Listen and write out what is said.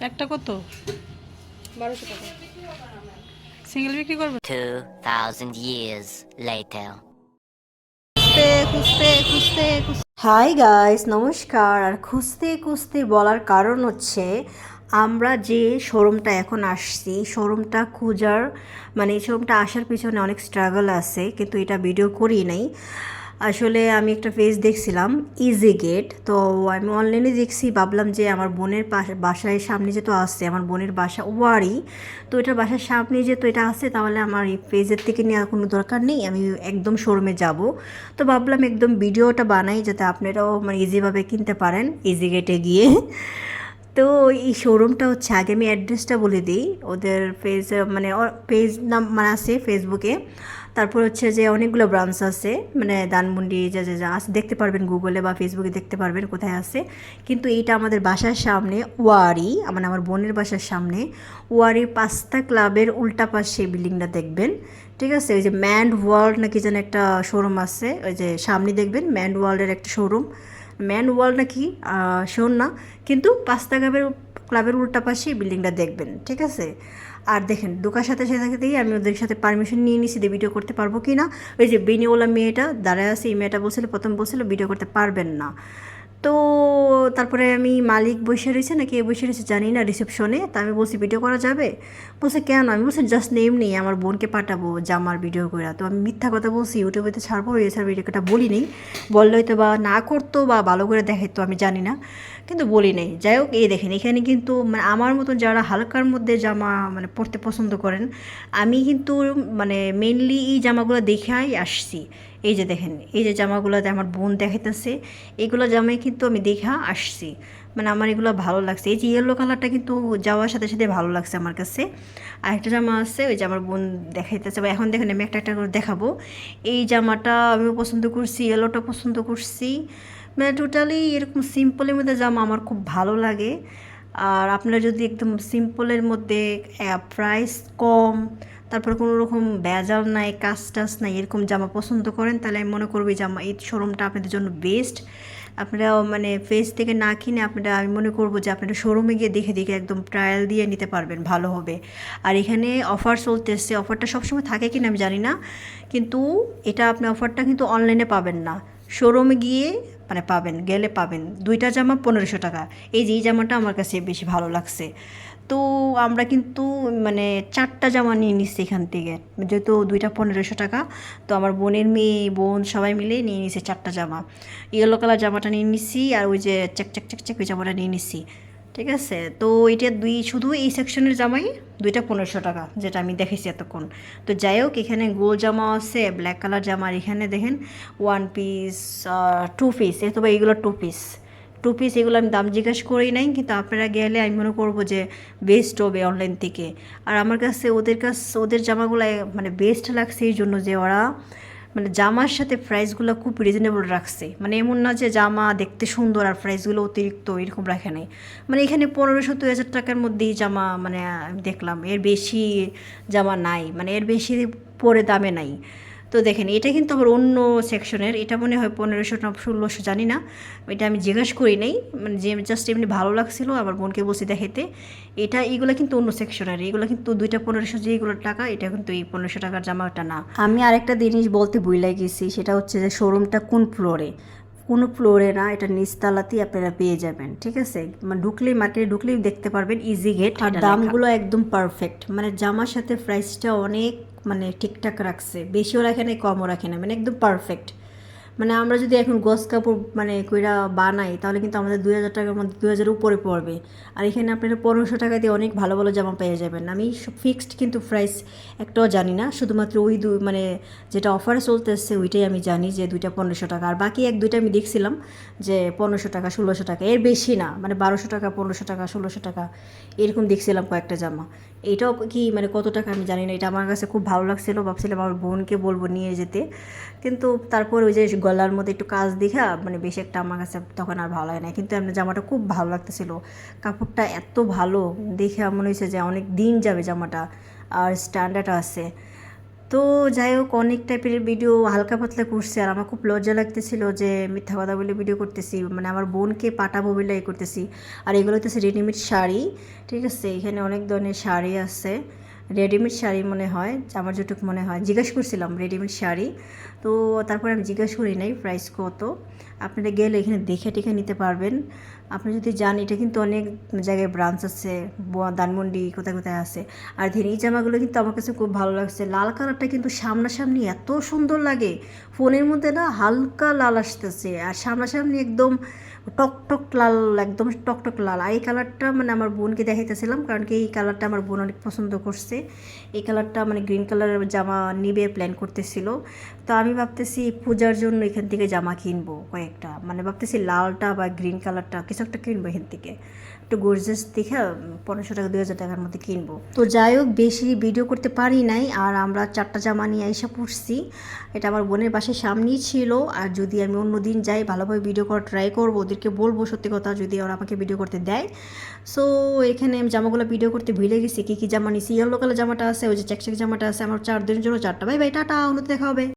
একটা কত? 1200 টাকা। সিঙ্গেল বিক্রি করবে? 2000 years later. হাই গাইস, নমস্কার। আর খুঁজতে খুঁজতে বলার কারণ হচ্ছে আমরা যে শোরুমটা এখন আসছি, শোরুমটা খোঁজার মানে এই শোরুমটা আসার পিছনে অনেক স্ট্রাগল আছে, কিন্তু এটা ভিডিও করি নাই। আসলে আমি একটা পেজ দেখছিলাম ইজি গেট, তো আমি অনলাইনে দেখছি, ভাবলাম যে আমার বোনের বাসায় সামনে যেহেতু আসছে, আমার বোনের বাসা ওয়ারি, তো এটা বাসার সামনে যেহেতু এটা আছে, তাহলে আমার এই পেজের থেকে নেওয়ার কোনো দরকার নেই, আমি একদম শোরুমে যাব। তো ভাবলাম একদম ভিডিওটা বানাই যাতে আপনারাও মানে ইজিভাবে কিনতে পারেন ইজি গেটে গিয়ে। তো এই শোরুমটা হচ্ছে, আগে আমি অ্যাড্রেসটা বলে দিই। ওদের পেজ নাম মানে আছে ফেসবুকে। তারপর হচ্ছে যে অনেকগুলো ব্রাঞ্চ আছে, মানে ধানমন্ডি যা যা যা আছে দেখতে পারবেন, গুগলে বা ফেসবুকে দেখতে পারবেন কোথায় আছে। কিন্তু এইটা আমাদের বাসার সামনে ওয়ারি, মানে আমার বোনের বাসার সামনে ওয়ারির পাস্তা ক্লাবের উল্টা পাশে বিল্ডিংটা দেখবেন, ঠিক আছে? ওই যে ম্যান্ড ওয়ার্ল্ড নাকি যেন একটা শোরুম আছে, ওই যে সামনে দেখবেন ম্যান্ড ওয়ার্ল্ডের একটা শোরুম, ম্যান ওয়ার্ল্ড নাকি শোন না, কিন্তু পাস্তা ক্লাবের উল্টা পাশে বিল্ডিংটা দেখবেন, ঠিক আছে? আর দেখেন ঢোকার সাথে সাথেই আমি ওদের সাথে পারমিশন নিয়ে নিছি যে ভিডিও করতে পারবো কি না। ওই যে বেনিওয়ালা মেয়েটা দাঁড়ায় আছে, এই মেয়েটা প্রথম বলছিল ভিডিও করতে পারবেন না। তো তারপরে আমি মালিক বসে রয়েছে নাকি এ বসে রয়েছে জানি না রিসেপশনে, তা আমি বলছি ভিডিও করা যাবে? বলছে কেন? আমি বলছি জাস্ট নেম নেই, আমার বোনকে পাঠাবো জামার ভিডিও করে। তো আমি মিথ্যা কথা বলছি, ইউটিউবেতে ছাড়বো, এছাড়া ভিডিওটা বলি নেই। বললে হয়তো বা না করতো বা ভালো করে দেখাইতো, আমি জানি না, কিন্তু বলি নেই। যাই হোক, এই দেখেন এখানে কিন্তু মানে আমার মতন যারা হালকার মধ্যে জামা মানে পরতে পছন্দ করেন, আমি কিন্তু মানে মেনলি এই জামাগুলো দেখাই আসছি। এই যে দেখেন, এই যে জামাগুলোতে আমার বোন দেখাইতেছে, এগুলো জামাই কিন্তু আমি দেখা আসছি, মানে আমার এগুলো ভালো লাগছে। এই যে ইয়েলো কালারটা কিন্তু যাওয়ার সাথে সাথে ভালো লাগছে আমার কাছে। আর একটা জামা আছে, ওই যে আমার বোন দেখাইতেছে, বা এখন দেখেন আমি একটা একটা করে দেখাবো। এই জামাটা আমিও পছন্দ করছি, ইয়েলোটা পছন্দ করছি, মানে টোটালি এরকম সিম্পলের মধ্যে জামা আমার খুব ভালো লাগে। আর আপনারা যদি একদম সিম্পলের মধ্যে প্রাইস কম, তারপর কোনো রকম ভেজাল নাই, কাজ টাজ নাই, এরকম জামা পছন্দ করেন, তাহলে আমি মনে করবো এই শোরুমটা আপনাদের জন্য বেস্ট। আপনারা মানে ফেস থেকে না কিনে আপনারা, আমি মনে করবো যে আপনারা শোরুমে গিয়ে দেখে দেখে একদম ট্রায়াল দিয়ে নিতে পারবেন, ভালো হবে। আর এখানে অফার চলতেছে, অফারটা সবসময় থাকে কিনা আমি জানি না, কিন্তু এটা আপনি অফারটা কিন্তু অনলাইনে পাবেন না, শোরুমে গিয়ে মানে গেলে পাবেন। দুইটা জামা 1500 টাকা। এই যে এই জামাটা আমার কাছে বেশি ভালো লাগছে। তো আমরা কিন্তু মানে 4টা জামা নিয়ে নিচ্ছি এখান থেকে, যেহেতু দুইটা 1500 টাকা। তো আমার বোনের মেয়ে বোন সবাই মিলে নিয়ে নিচ্ছে 4টা জামা। ইয়েলো কালার জামাটা নিয়ে নিচ্ছি, আর ওই যে চেক চেক চেক চেক ওই জামাটা নিয়ে নিচ্ছি, ঠিক আছে? তো এটা শুধু এই সেকশনের জামাই দুইটা 1500 টাকা, যেটা আমি দেখেছি এতক্ষণ। তো যাই হোক, এখানে গোল জামা আছে, ব্ল্যাক কালার জামা, আর এখানে দেখেন 1 পিস 2 পিস, অথবা এইগুলো 2 পিস এগুলো আমি দাম জিজ্ঞাসা করি নাই, কিন্তু আপনারা গেলে আমি মনে করবো যে বেস্ট হবে অনলাইন থেকে। আর আমার কাছে ওদের জামাগুলো মানে বেস্ট লাগছে এই জন্য যে ওরা মানে জামার সাথে প্রাইসগুলো খুব রিজনেবল রাখছে, মানে এমন না যে জামা দেখতে সুন্দর আর প্রাইসগুলো অতিরিক্ত এরকম রাখে নাই। মানে এখানে 1500-2000 টাকার মধ্যেই জামা, মানে আমি দেখলাম এর বেশি জামা নাই, মানে এর বেশি পরে দামে নাই। তো দেখেন এটা কিন্তু আবার অন্য সেকশনের, এটা মনে হয় 1500 না 1600 জানি না, এটা আমি জিজ্ঞাসা করি নাই, মানে যে জাস্ট এমনি ভালো লাগছিল আমার বোনকে বসে দেখাইতে। এগুলো কিন্তু অন্য সেকশনের, এগুলো কিন্তু দুইটা 1500 যেগুলো টাকা, এটা কিন্তু এই 1500 টাকার জামাটা না। আমি আরেকটা জিনিস বলতে ভুলে গেছি, সেটা হচ্ছে যে শোরুমটা কোন ফ্লোরে। কোনো ফ্লোরে না, এটা নিচতলাতেই আপনারা পেয়ে যাবেন, ঠিক আছে? মানে মার্কেটে ঢুকলেই দেখতে পারবেন ইজি গেট। আর দামগুলো একদম পারফেক্ট, মানে জামার সাথে প্রাইসটা অনেক মানে ঠিকঠাক রাখছে, বেশিও রাখে না কমও রাখে না, মানে একদম পারফেক্ট। মানে আমরা যদি এখন গস কাপড় মানে কইরা বানাই, তাহলে কিন্তু আমাদের 2000 টাকার মধ্যে 2000 উপরে পড়বে। আর এখানে আপনারা 1500 টাকা দিয়ে অনেক ভালো ভালো জামা পেয়ে যাবেন। আমি ফিক্সড কিন্তু প্রাইস একটাও জানি না, শুধুমাত্র ওই মানে যেটা অফারে চলতেছে ওইটাই আমি জানি যে দুইটা 1500 টাকা, আর বাকি দুইটা আমি দেখছিলাম যে 1500 টাকা 1600 টাকা, এর বেশি না, মানে 1200 টাকা 1500 টাকা 1600 টাকা এরকম দেখছিলাম কয়েকটা জামা। এইটাও কি মানে কত টাকা আমি জানি না, এটা আমার কাছে খুব ভালো লাগছিলো, ভাবছিলাম আমার বোনকে বলবো নিয়ে যেতে, কিন্তু তারপর ওই যে গলার মধ্যে একটু কাজ দেখা মানে বেশি একটা আমার কাছে তখন আর ভালো লাগে না, কিন্তু আমার জামাটা খুব ভালো লাগতেছিল, কাপড়টা এত ভালো দেখে মনে হয়েছে যে অনেক দিন যাবে জামাটা, আর স্ট্যান্ডার্ড আছে। তো যাই হোক অনেক টাইপের ভিডিও হালকা পাতলা করছি, আর আমার খুব লজ্জা লাগতেছিল যে মিথ্যা কথা বলে ভিডিও করতেছি, মানে আমার বোনকে পাঠাবো বলে করতেছি। আর এগুলো হচ্ছে রেডিমেড শাড়ি, ঠিক আছে, এখানে অনেক ধরনের শাড়ি আছে, রেডিমেড শাড়ি মনে হয়, আমার যেটুকু মনে হয়, জিজ্ঞেস করছিলাম রেডিমেড শাড়ি। তো তারপরে আমি জিজ্ঞেস করি নাই প্রাইস কত, আপনারা গেলে এখানে দেখে টেখে নিতে পারবেন। আপনি যদি যান, এটা কিন্তু অনেক জায়গায় ব্রাঞ্চ আছে, ধানমন্ডি কোথায় কোথায় আছে। আর ধেন এই জামাগুলো কিন্তু আমার কাছে খুব ভালো লাগছে, লাল কালারটা কিন্তু সামনাসামনি এত সুন্দর লাগে, ফোনের মধ্যে না হালকা লাল আসতেছে, আর সামনাসামনি একদম টকটক লাল, একদম টকটক লাল। আর এই কালারটা মানে আমার বোনকে দেখাইতেছিলাম, কারণ কি এই কালারটা আমার বোন অনেক পছন্দ করছে। এই কালারটা মানে গ্রিন কালারের জামা নিবে প্ল্যান করতেছিল। তো আমি ভাবতেছি পূজার জন্য এখান থেকে জামা কিনবো কয়েকটা, মানে ভাবতেছি লালটা বা গ্রিন কালারটা কিছু একটা কিনবো এখান থেকে, একটু গর্জিয়াস দেখে 1500 টাকা 2000 টাকার মধ্যে কিনবো। তো যাই হোক বেশি ভিডিও করতে পারি নাই, আর আমরা 4টা জামা নিয়ে এসে পড়ছি। এটা আমার বোনের বাসার সামনেই ছিল, আর যদি আমি অন্য দিন যাই ভালোভাবে ভিডিও করার ট্রাই করবো, ওদেরকে বলবো সত্যি কথা যদি ওরা আমাকে ভিডিও করতে দেয়। সো এখানে আমি জামাগুলো ভিডিও করতে ভুলে গেছি কী কী জামা নিছি। ইয়েলো কালার জামাটা আছে, ওই যে চেকচেক জামাটা আছে, আমার 4 দিনের জন্য 4টা। বাই বাই, টাটা, অন্যতে দেখা হবে।